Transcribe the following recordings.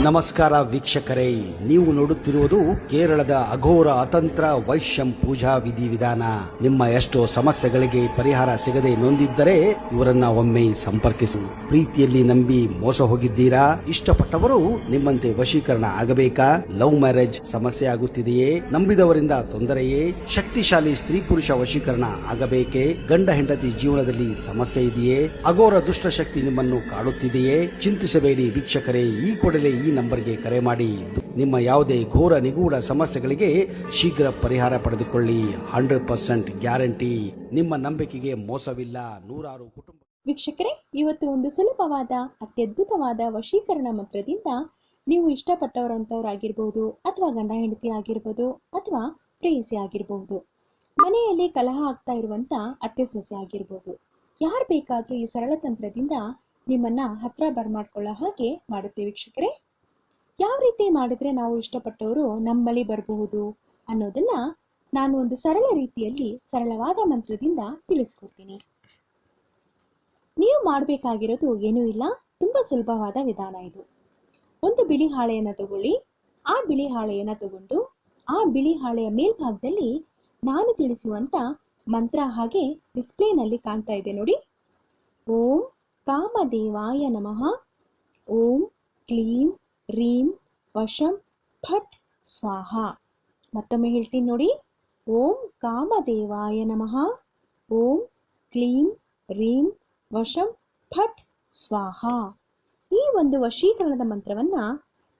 ನಮಸ್ಕಾರ ವೀಕ್ಷಕರೇ, ನೀವು ನೋಡುತ್ತಿರುವುದು ಕೇರಳದ ಅಘೋರ ಅತಂತ್ರ ವೈಶ್ಯಂ ಪೂಜಾ ವಿಧಿವಿಧಾನ. ನಿಮ್ಮ ಎಷ್ಟೋ ಸಮಸ್ಯೆಗಳಿಗೆ ಪರಿಹಾರ ಸಿಗದೆ ನೊಂದಿದ್ದರೆ ಇವರನ್ನ ಒಮ್ಮೆ ಸಂಪರ್ಕಿಸಿ. ಪ್ರೀತಿಯಲ್ಲಿ ನಂಬಿ ಮೋಸ ಹೋಗಿದ್ದೀರಾ? ಇಷ್ಟಪಟ್ಟವರು ನಿಮ್ಮಂತೆ ವಶೀಕರಣ ಆಗಬೇಕಾ? ಲವ್ ಮ್ಯಾರೇಜ್ ಸಮಸ್ಯೆ ಆಗುತ್ತಿದೆಯೇ? ನಂಬಿದವರಿಂದ ತೊಂದರೆಯೇ? ಶಕ್ತಿಶಾಲಿ ಸ್ತ್ರೀ ಪುರುಷ ವಶೀಕರಣ ಆಗಬೇಕೇ? ಗಂಡ ಹೆಂಡತಿ ಜೀವನದಲ್ಲಿ ಸಮಸ್ಯೆ ಇದೆಯೇ? ಅಘೋರ ದುಷ್ಟಶಕ್ತಿ ನಿಮ್ಮನ್ನು ಕಾಡುತ್ತಿದೆಯೇ? ಚಿಂತಿಸಬೇಡಿ ವೀಕ್ಷಕರೇ, ಈ ಕೂಡಲೇ ಈ ನಂಬರ್ಗೆ ಕರೆ ಮಾಡಿ ನಿಮ್ಮ ಯಾವುದೇ ಘೋರ ನಿಗೂಢ ಸಮಸ್ಯೆಗಳಿಗೆ ಶೀಘ್ರ ಪರಿಹಾರ ಪಡೆದುಕೊಳ್ಳಿ. 100% ಗ್ಯಾರಂಟಿ. ನಿಮ್ಮ ನಂಬಿಕೆಗೆ ಮೋಸವಿಲ್ಲ. ನೂರಾರು ಕುಟುಂಬ. ವೀಕ್ಷಕರೇ, ಇವತ್ತು ಒಂದು ಸುಲಭವಾದ ಅತ್ಯದ್ಭುತವಾದ ವಶೀಕರಣ ಮಂತ್ರದಿಂದ ನೀವು ಇಷ್ಟಪಟ್ಟವರಂತವರಾಗಿರ್ಬೋದು, ಅಥವಾ ಗಂಡ ಹೆಂಡತಿ ಆಗಿರ್ಬೋದು, ಅಥವಾ ಪ್ರೇಯಸಿ ಆಗಿರ್ಬೋದು, ಮನೆಯಲ್ಲಿ ಕಲಹ ಆಗ್ತಾ ಇರುವಂತ ಅತ್ತೆ ಸೊಸೆ ಆಗಿರ್ಬೋದು, ಯಾರು ಬೇಕಾದ್ರೂ ಈ ಸರಳ ತಂತ್ರದಿಂದ ನಿಮ್ಮನ್ನ ಹತ್ರ ಬರ್ಮಾಡ್ಕೊಳ್ಳೋ ಹಾಗೆ ಮಾಡುತ್ತೆ ವೀಕ್ಷಕರೇ. ಯಾವ ರೀತಿ ಮಾಡಿದ್ರೆ ನಾವು ಇಷ್ಟಪಟ್ಟವರು ನಮ್ಮ ಬಳಿ ಬರಬಹುದು ಅನ್ನೋದನ್ನ ನಾನು ಒಂದು ಸರಳ ರೀತಿಯಲ್ಲಿ ಸರಳವಾದ ಮಂತ್ರದಿಂದ ತಿಳಿಸ್ಕೊಡ್ತೀನಿ. ನೀವು ಮಾಡಬೇಕಾಗಿರೋದು ಏನೂ ಇಲ್ಲ, ತುಂಬಾ ಸುಲಭವಾದ ವಿಧಾನ ಇದು. ಒಂದು ಬಿಳಿ ಹಾಳೆಯನ್ನ ತಗೊಳ್ಳಿ. ಆ ಬಿಳಿ ಹಾಳೆಯನ್ನ ತಗೊಂಡು ಆ ಬಿಳಿ ಹಾಳೆಯ ಮೇಲ್ಭಾಗದಲ್ಲಿ ನಾನು ತಿಳಿಸುವಂತ ಮಂತ್ರ ಹಾಗೆ ಡಿಸ್ಪ್ಲೇನಲ್ಲಿ ಕಾಣ್ತಾ ಇದೆ ನೋಡಿ. ಓಂ ಕಾಮದೇವಾಯ ನಮಃ. ಓಂ ಕ್ಲೀಂ ರೀಂ ವಶಂ ಫಟ್ ಸ್ವಾಹ. ಮತ್ತೊಮ್ಮೆ ಹೇಳ್ತೀನಿ ನೋಡಿ. ಓಂ ಕಾಮದೇವಾಯ ನಮಃ. ಓಂ ಕ್ಲೀಂ ರೀಂ ವಶಂ ಫಟ್ ಸ್ವಾಹ. ಈ ಒಂದು ವಶೀಕರಣದ ಮಂತ್ರವನ್ನ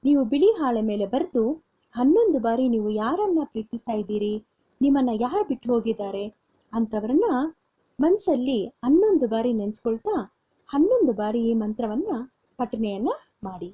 ನೀವು ಬಿಳಿ ಹಾಳೆ ಮೇಲೆ ಬರೆದು 11 ಬಾರಿ ನೀವು ಯಾರನ್ನ ಪ್ರೀತಿಸ್ತಾ ಇದ್ದೀರಿ, ನಿಮ್ಮನ್ನ ಯಾರು ಬಿಟ್ಟು ಹೋಗಿದ್ದಾರೆ ಅಂತವರನ್ನ ಮನಸ್ಸಲ್ಲಿ 11 ಬಾರಿ ನೆನೆಸ್ಕೊಳ್ತಾ 11 ಬಾರಿ ಈ ಮಂತ್ರವನ್ನ ಪಠಣೆಯನ್ನ ಮಾಡಿ.